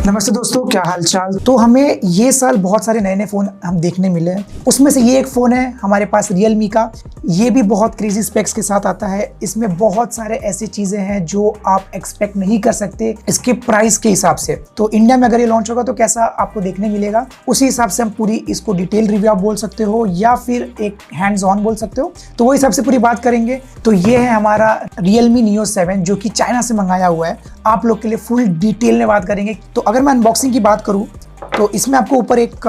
नमस्ते दोस्तों, क्या हाल चाल। तो हमें ये साल बहुत सारे नए नए फ़ोन हम देखने मिले हैं। उसमें से ये एक फ़ोन है हमारे पास Realme का। ये भी बहुत क्रेजी स्पेक्स के साथ आता है। इसमें बहुत सारे ऐसी चीज़ें हैं जो आप एक्सपेक्ट नहीं कर सकते इसके प्राइस के हिसाब से। तो इंडिया में अगर ये लॉन्च होगा तो कैसा आपको देखने मिलेगा, उसी हिसाब से हम पूरी इसको डिटेल रिव्यू आप बोल सकते हो या फिर एक हैंड्स ऑन बोल सकते हो। तो वो हिसाब से पूरी बात करेंगे। तो ये है हमारा Realme Neo 7 जो कि चाइना से मंगाया हुआ है। आप लोग के लिए फुल डिटेल में बात करेंगे। तो अगर मैं अनबॉक्सिंग की बात करूं तो इसमें आपको ऊपर एक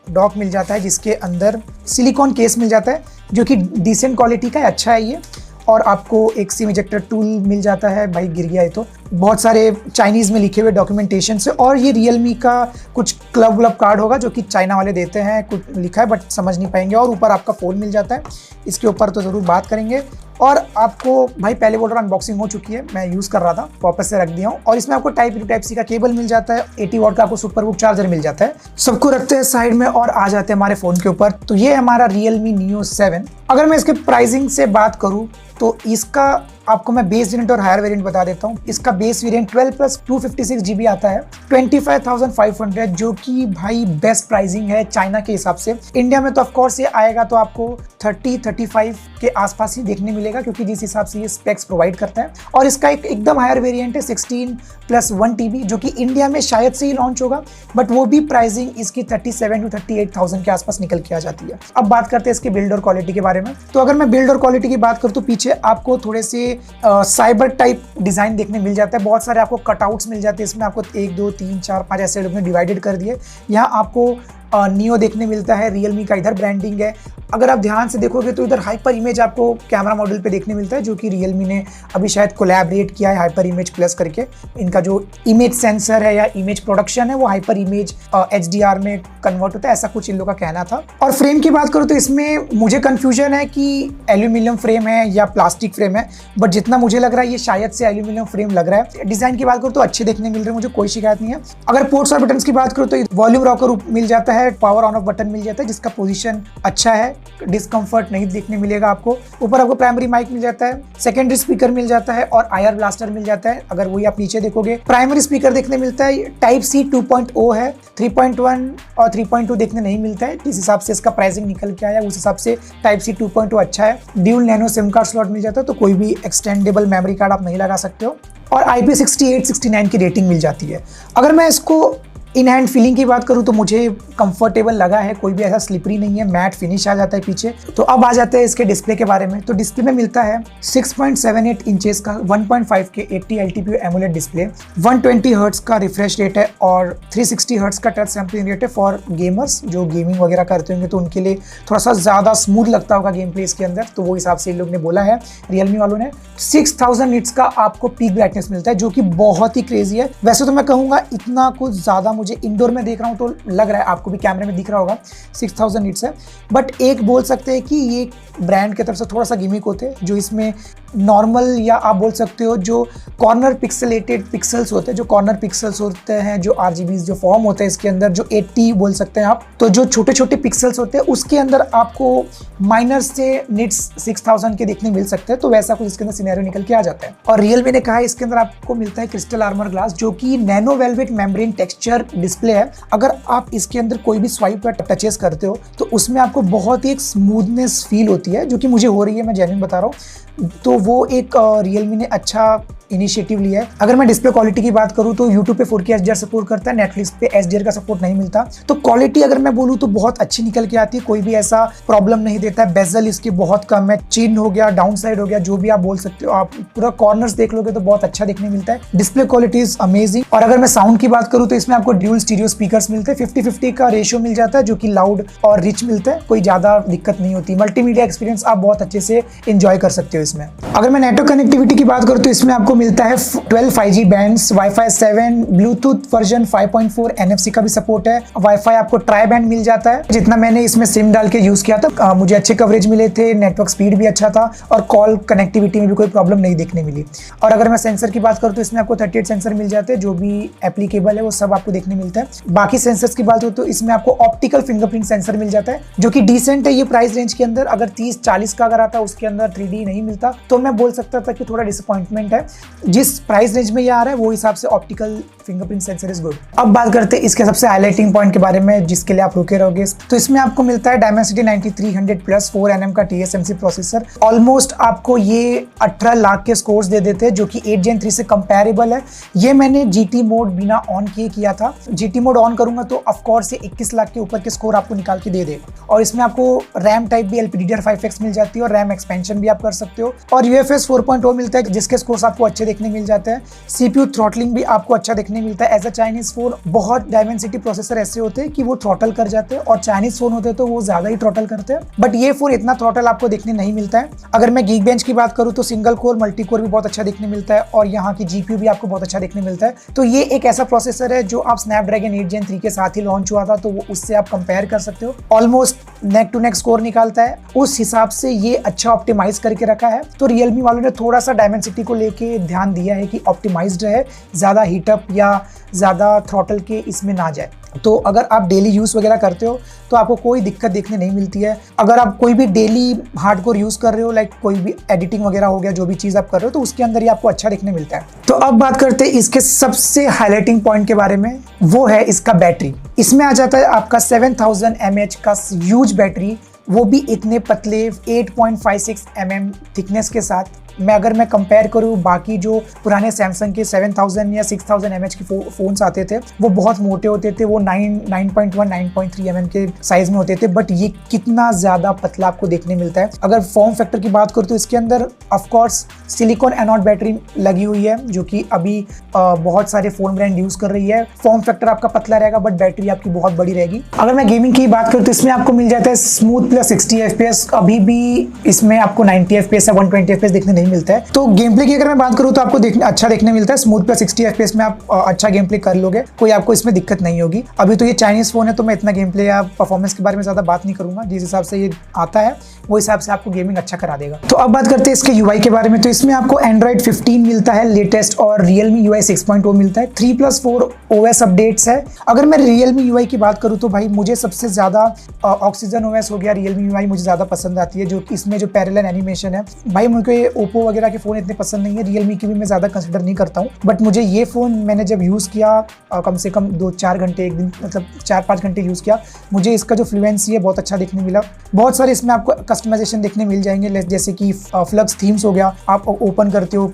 डॉक मिल जाता है जिसके अंदर सिलिकॉन केस मिल जाता है जो कि डिसेंट क्वालिटी का है, अच्छा है ये। और आपको एक सिम इजेक्टर टूल मिल जाता है, भाई गिर गया है तो। बहुत सारे चाइनीज़ में लिखे हुए डॉक्यूमेंटेशन से। और ये Realme का कुछ क्लब कार्ड होगा जो कि चाइना वाले देते हैं, कुछ लिखा है बट समझ नहीं पाएंगे। और ऊपर आपका फ़ोन मिल जाता है, इसके ऊपर तो ज़रूर बात करेंगे। और आपको भाई पहले बोल रहा हूँ अनबॉक्सिंग हो चुकी है, मैं यूज़ कर रहा था, वापस से रख दिया हूँ। और इसमें आपको टाइप सी का केबल मिल जाता है, 80 वॉट का आपको सुपरबुक चार्जर मिल जाता है। सबको रखते हैं साइड में और आ जाते हैं हमारे फ़ोन के ऊपर। तो ये हमारा Realme Neo 7। अगर मैं इसके प्राइसिंग से बात करूँ तो इसका आपको मैं बेस वेरिएंट और हायर वेरिएंट बता देता हूँ। इसका बेस वेरिएंट 12 प्लस 256 GB आता है 25,500, जो कि भाई बेस्ट प्राइसिंग है चाइना के हिसाब से। इंडिया में तो ऑफकोर्स ये आएगा तो आपको 30-35 के आसपास ही देखने मिलेगा, क्योंकि जिस हिसाब से ये स्पेक्स प्रोवाइड करता है। और इसका एक एकदम हायर वेरिएंट है 16 प्लस 1 TB, जो कि इंडिया में शायद से ही लॉन्च होगा, बट वो भी प्राइसिंग इसकी 37 to 38,000 के आसपास निकल के आ जाती है। अब बात करते हैं इसके बिल्ड और क्वालिटी के बारे में। तो अगर मैं बिल्ड और क्वालिटी की बात करूँ तो पीछे आपको थोड़े से साइबर टाइप डिजाइन देखने मिल जाता है। बहुत सारे आपको कटआउट्स मिल जाते हैं। इसमें आपको 1 2 3 4 5 ऐसे लोग ने डिवाइडेड कर दिए। यहाँ आपको नियो देखने मिलता है, Realme का इधर ब्रांडिंग है। अगर आप ध्यान से देखोगे तो इधर हाइपर इमेज आपको कैमरा मॉड्यूल पे देखने मिलता है, जो कि Realme ने अभी शायद कोलैबोरेट किया है हाइपर इमेज प्लस करके। इनका जो इमेज सेंसर है या इमेज प्रोडक्शन है वो हाइपर इमेज HDR में कन्वर्ट होता है, ऐसा कुछ इन लोगों का कहना था। और फ्रेम की बात करूँ तो इसमें मुझे कन्फ्यूजन है कि एल्यूमिनियम फ्रेम है या प्लास्टिक फ्रेम है, बट जितना मुझे लग रहा है ये शायद से एल्यूमिनियम फ्रेम लग रहा है। डिजाइन की बात करूँ तो अच्छे देखने मिल रहे हैं, मुझे कोई शिकायत नहीं है। अगर पोर्ट्स और बटन की बात करूँ तो वॉल्यूम रॉकर मिल जाता है, पावर ऑन ऑफ बटन मिल जाता है जिसका पोजीशन अच्छा है, डिस्कंफर्ट नहीं देखने मिलेगा आपको। ऊपर आपको प्राइमरी माइक मिल जाता है, सेकेंडरी स्पीकर मिल जाता है और IR ब्लास्टर मिल जाता है। अगर वही आप नीचे देखोगे प्राइमरी स्पीकर देखने मिलता है, टाइप C 2.0 है, 3.1 और 3.2 देखने नहीं मिलता है। जिस हिसाब से इसका प्राइसिंग निकल के आया उस हिसाब से टाइप C 2.0 अच्छा है। Dual nano SIM card slot मिल जाता है, तो कोई भी एक्सटेंडेबल मेमोरी कार्ड आप नहीं लगा सकते हो। और IP68-69 की रेटिंग मिल जाती है। अगर मैं इसको इन हैंड फीलिंग की बात करूं तो मुझे कंफर्टेबल लगा है, कोई भी ऐसा स्लिपरी नहीं है, मैट फिनिश आ जाता है पीछे। तो अब आ जाते हैं इसके डिस्प्ले के बारे में। तो डिस्प्ले में मिलता है 6.78 इंचेस का 1.5 के 80 LTPO एमोलेड डिस्प्ले, 120 हर्ट्ज का रिफ्रेश रेट है और 360 हर्ट्ज का टच सैंपलिंग रेट है फॉर गेमर्स जो गेमिंग वगैरह करते होंगे, तो उनके लिए थोड़ा सा ज़्यादा स्मूथ लगता होगा गेम प्ले इसके अंदर। तो वो हिसाब से इन लोग ने बोला है Realme वालों ने। 6000 निट्स का आपको पीक ब्राइटनेस मिलता है, जो कि बहुत ही क्रेजी है। वैसे तो मैं कहूँगा इतना कुछ ज़्यादा मुझे इंडोर में देख रहा हूँ तो लग रहा है, आपको भी कैमरे में दिख रहा होगा 6000 निट्स है। बट एक बोल सकते हैं कि ये ब्रांड की तरफ से थोड़ा सा गिमिक होते हैं, जो इसमें नॉर्मल या आप बोल सकते हो जो कॉर्नर पिक्सलेटेड पिक्सल्स होते हैं, जो कॉर्नर पिक्सल्स होते हैं, जो RGBs जो फॉर्म होते हैं इसके अंदर, जो 80 बोल सकते हैं आप, तो जो छोटे छोटे पिक्सल्स होते हैं उसके अंदर आपको माइनर से निट्स 6000 के देखने मिल सकते हैं। तो वैसा कुछ इसके अंदर सिनेरियो निकल के आ जाता है। और Realme ने कहा है इसके अंदर आपको मिलता है क्रिस्टल आर्मर ग्लास, जो कि nano velvet membrane texture display है। अगर आप इसके अंदर कोई भी स्वाइप या टचेस करते हो तो उसमें आपको बहुत ही एक स्मूथनेस फील होती है, जो कि मुझे हो रही है, मैं जेन्युइन बता रहा हूँ। तो वो एक Realme ने अच्छा इनिशिएटिव लिया है। अगर मैं डिस्प्ले क्वालिटी की बात करूं तो YouTube पे 4K HDR सपोर्ट करता है, Netflix पे HDR का सपोर्ट नहीं मिलता। तो क्वालिटी अगर मैं बोलूं तो बहुत अच्छी निकल के आती है, कोई भी ऐसा प्रॉब्लम नहीं देता है। बेजल इसके बहुत कम है, चिन हो गया, डाउन साइड हो गया, जो भी आप बोल सकते हो, आप पूरा कॉर्नर्स देख लोगे तो बहुत अच्छा देखने मिलता है। Display quality is amazing. और अगर मैं साउंड की बात करूँ तो इसमें आपको ड्यूल स्टीरियो स्पीकर्स मिलते हैं, 50-50 का रेशियो मिल जाता है, जो कि लाउड और रिच मिलता है, कोई ज्यादा दिक्कत नहीं होती। मल्टीमीडिया एक्सपीरियंस आप बहुत अच्छे से एंजॉय कर सकते हो इसमें। अगर मैं नेटवर्क कनेक्टिविटी की बात करूँ तो इसमें आपको मिलता है 12 5G bands, Wi-Fi 7, Bluetooth version 5.4, NFC का भी सपोर्ट है। Wi-Fi आपको ट्राई बैंड मिल जाता है। जितना मैंने इसमें सिम डाल के यूज किया था मुझे अच्छे कवरेज मिले थे, नेटवर्क स्पीड भी अच्छा था और कॉल कनेक्टिविटी में भी कोई प्रॉब्लम नहीं देखने मिली। और अगर मैं सेंसर की बात करूँ तो इसमें आपको 38 सेंसर मिल जाते हैं, जो भी एप्लीकेबल है वो सब आपको देखने मिलता है। बाकी सेंसर्स की बात हो तो इसमें आपको ऑप्टिकल फिंगरप्रिंट सेंसर मिल जाता है, जो कि डिसेंट है ये प्राइस रेंज के अंदर। अगर 30-40 का अगर आता है उसके अंदर 3D नहीं मिलता, तो मैं बोल सकता था कि थोड़ा डिसअपॉइंटमेंट है। जिस प्राइस रेंज में ये आ रहा है वो हिसाब से optical fingerprint sensor is good. अब बात करते हैं इसके सबसे हाईलाइटिंग पॉइंट के बारे में जिसके लिए आप रुके रहोगे। तो इसमें आपको मिलता है Dimensity 9300 प्लस 4nm का TSMC प्रोसेसर। ऑलमोस्ट आपको ये 18 लाख के स्कोर्स दे देते हैं, जो कि 8 Gen 3 से कंपेरेबल है। ये मैंने GT मोड बिना ऑन किया था। GT मोड ऑन करूंगा तो ऑफकोर्स ये 21 लाख के ऊपर के स्कोर आपको निकाल के दे देगा। और इसमें आपको रैम टाइप भी LPDDR5X मिल जाती है और रैम एक्सपेंशन भी आप कर सकते हो। और UFS 4.0 मिलता है जिसके स्कोर्स आपको अच्छे देखने मिल जाते हैं। CPU थ्रॉटलिंग भी आपको अच्छा देखने मिलता है। एज अ चाइनीज फोन बहुत Dimensity प्रोसेसर ऐसे होते हैं कि वो थ्रॉटल कर जाते हैं, और चाइनीज फोन होते हैं तो वो ज्यादा ही थ्रॉटल करते हैं। बट ये फोन इतना थ्रॉटल आपको देखने नहीं मिलता है। अगर मैं Geekbench की बात करूँ तो सिंगल कोर मल्टी कोर भी बहुत अच्छा देखने मिलता है, और यहाँ की GPU भी आपको बहुत अच्छा देखने मिलता है। तो ये एक ऐसा प्रोसेसर है जो आप Snapdragon 8 Gen 3 के साथ ही लॉन्च हुआ था, तो वो उससे आप कंपेयर कर सकते हो। Almost neck to neck score निकालता है, उस हिसाब से ये अच्छा ऑप्टिमाइज करके रखा है। तो Realme वालों ने थोड़ा सा Dimensity को लेके ध्यान दिया है कि ऑप्टिमाइज्ड रहे, ज्यादा हीटअप या ज्यादा थ्रॉटल के इसमें ना जाए। तो अगर आप डेली यूज़ वगैरह करते हो तो आपको कोई दिक्कत देखने नहीं मिलती है। अगर आप कोई भी डेली हार्डकोर यूज़ कर रहे हो, लाइक कोई भी एडिटिंग वगैरह हो गया, जो भी चीज़ आप कर रहे हो, तो उसके अंदर ही आपको अच्छा देखने मिलता है। तो अब बात करते हैं इसके सबसे हाईलाइटिंग पॉइंट के बारे में, वो है इसका बैटरी। इसमें आ जाता है आपका 7000 mAh का ह्यूज बैटरी, वो भी इतने पतले 8.56 mm थिकनेस के साथ। अगर मैं कंपेयर करूँ बाकी जो पुराने सैमसंग के 7000 या 6000 mAh के फोन्स आते थे, वो बहुत मोटे होते थे, वो 9.1 9.3 mm के साइज में होते थे। बट ये कितना ज़्यादा पतला आपको देखने मिलता है। अगर फॉर्म फैक्टर की बात करूँ तो इसके अंदर ऑफकोर्स सिलिकॉन एनोड बैटरी लगी हुई है, जो कि अभी बहुत सारे फ़ोन ब्रांड यूज़ कर रही है। फॉर्म फैक्टर आपका पतला रहेगा बट बैटरी आपकी बहुत बड़ी रहेगी। अगर मैं गेमिंग की बात करूँ तो इसमें आपको मिल जाता है स्मूथ प्लस 60 FPS। अभी भी इसमें आपको 90 FPS या 120 FPS देखने नहीं मिलता है। तो गेम प्ले की अगर मैं बात करूँ तो आपको अच्छा देखने मिलता है। स्मूथ प्लस 60 FPS में आप अच्छा गेम प्ले कर लोगे, कोई आपको इसमें दिक्कत नहीं होगी। अभी तो ये चाइनीज फोन है तो मैं इतना गेम प्ले या परफॉर्मेंस के बारे में ज्यादा बात नहीं करूंगा। जिस हिसाब से ये आता है वो हिसाब से आपको गेमिंग अच्छा करा देगा। तो अब बात करते हैं इसके UI के बारे में। तो इसमें आपको Android 15 मिलता है लेटेस्ट, और Realme UI 6.0 मिलता है। 3+4 OS अपडेट्स है। अगर मैं Realme UI की बात करूँ तो भाई मुझे सबसे ज्यादा Oxygen OS हो गया, Realme UI मुझे ज्यादा पसंद आती है, जो कि इसमें जो पैरेलल एनिमेशन है। भाई मुझे ओप्पो वगैरह के फोन इतने पसंद नहीं है, Realme की भी मैं ज्यादा कंसिडर नहीं करता हूँ। बट मुझे ये फोन मैंने जब यूज किया कम से कम 2-4 घंटे, एक दिन मतलब 4-5 घंटे यूज किया, मुझे इसका जो फ्लुएंसी है बहुत अच्छा देखने मिला। बहुत सारे इसमें आपको कस्टमाइजेशन देखने मिल जाएंगे, जैसे कि फ्लक्स थीम्स हो गया। आप ओपन करते हो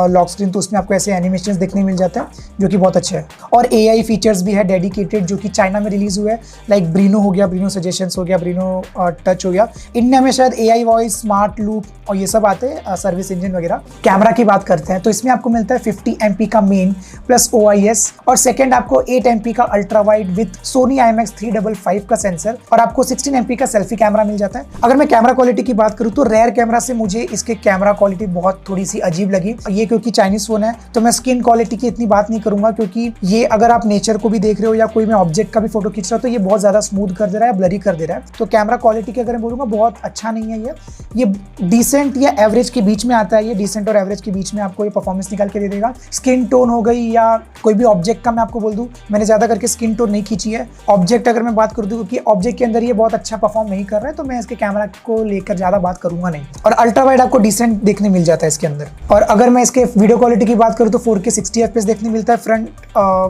लॉक स्क्रीन तो उसमें आपको ऐसे एनिमेशंस देखने मिल जाते हैं, जो कि बहुत अच्छे हैं। और AI फीचर्स भी है डेडिकेटेड, जो कि चाइना में रिलीज हुए हैं। लाइक ब्रीनो हो गया, ब्रीनो सजेशंस हो गया, ब्रीनो टच हो गया। इंडिया में शायद AI वॉइस, स्मार्ट लूप और ये सब आते हैं, सर्विस इंजन वगैरह। कैमरा की बात करते हैं तो इसमें आपको मिलता है 50 MP का मेन प्लस OIS, और सेकंड आपको 8 MP का ultra wide with Sony IMX 355 का सेंसर, और आपको 16 MP का सेल्फी कैमरा मिल जाता है। अगर मैं कैमरा क्वालिटी की बात करूँ तो रेयर कैमरा से मुझे इसके कैमरा क्वालिटी बहुत थोड़ी सी अजीब लगी। ये क्योंकि चाइनीज फोन है तो मैं स्किन क्वालिटी की इतनी बात नहीं करूंगा, क्योंकि ये अगर आप नेचर को भी देख रहे हो या कोई मैं ऑब्जेक्ट का भी फोटो खींच रहा हूँ तो ये बहुत ज्यादा स्मूथ कर दे रहा है, ब्लरी कर दे रहा है। तो कैमरा क्वालिटी की अगर मैं बोलूंगा बहुत अच्छा नहीं है। ये डिसेंट या एवरेज के बीच में आता है। ये डिसेंट और एवरेज के बीच में आपको ये परफॉर्मेंस निकाल के दे देगा। स्किन टोन हो गई या कोई भी ऑब्जेक्ट का मैं आपको बोल दूं, मैंने ज्यादा करके स्किन टोन नहीं खींची है। ऑब्जेक्ट अगर मैं बात कर दूं कि ऑब्जेक्ट के अंदर ये बहुत अच्छा परफॉर्म नहीं कर रहा है, तो मैं इसके कैमरा को लेकर ज्यादा बात करूंगा नहीं। और अल्ट्रा वाइड आपको डिसेंट देखने मिल जाता है इसके अंदर। और अगर मैं इसके वीडियो क्वालिटी की बात करूँ तो 4K 60 FPS देखने मिलता है फ्रंट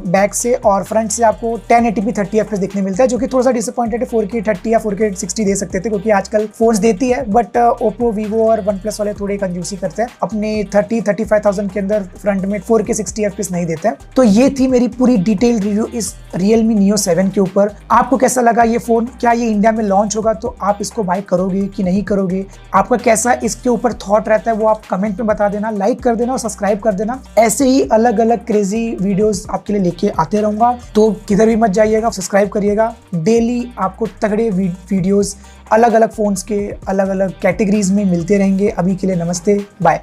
बैक से, और फ्रंट से आपको 1080p 30 FPS देखने मिलता है, जो कि थोड़ा सा डिसअपॉइंटेड है। 4K 30 या 4K 60 दे सकते थे, क्योंकि आजकल फोन्स देती है, बट ओप्पो, वीवो और OnePlus वाले थोड़े कंजूसी करते हैं, अपने 30-35,000 के अंदर फ्रंट में 4K 60 FPS नहीं देते हैं। तो ये थी मेरी पूरी डिटेल रिव्यू इस Realme Neo 7 के ऊपर। आपको कैसा लगा ये फोन? क्या ये इंडिया में लॉन्च होगा तो आप इसको बाय करोगे कि नहीं करोगे? आपका कैसा इसके ऊपर थॉट रहता है वो आप कमेंट में बता देना, लाइक कर देना और सब्सक्राइब कर देना। ऐसे ही अलग अलग क्रेजी वीडियोस आपके लिए लेके आते रहूंगा, तो किधर भी मत जाइएगा, सब्सक्राइब करिएगा। डेली आपको तगड़े वीडियोस अलग अलग फोन्स के अलग अलग कैटेगरीज में मिलते रहेंगे। अभी के लिए नमस्ते, बाय।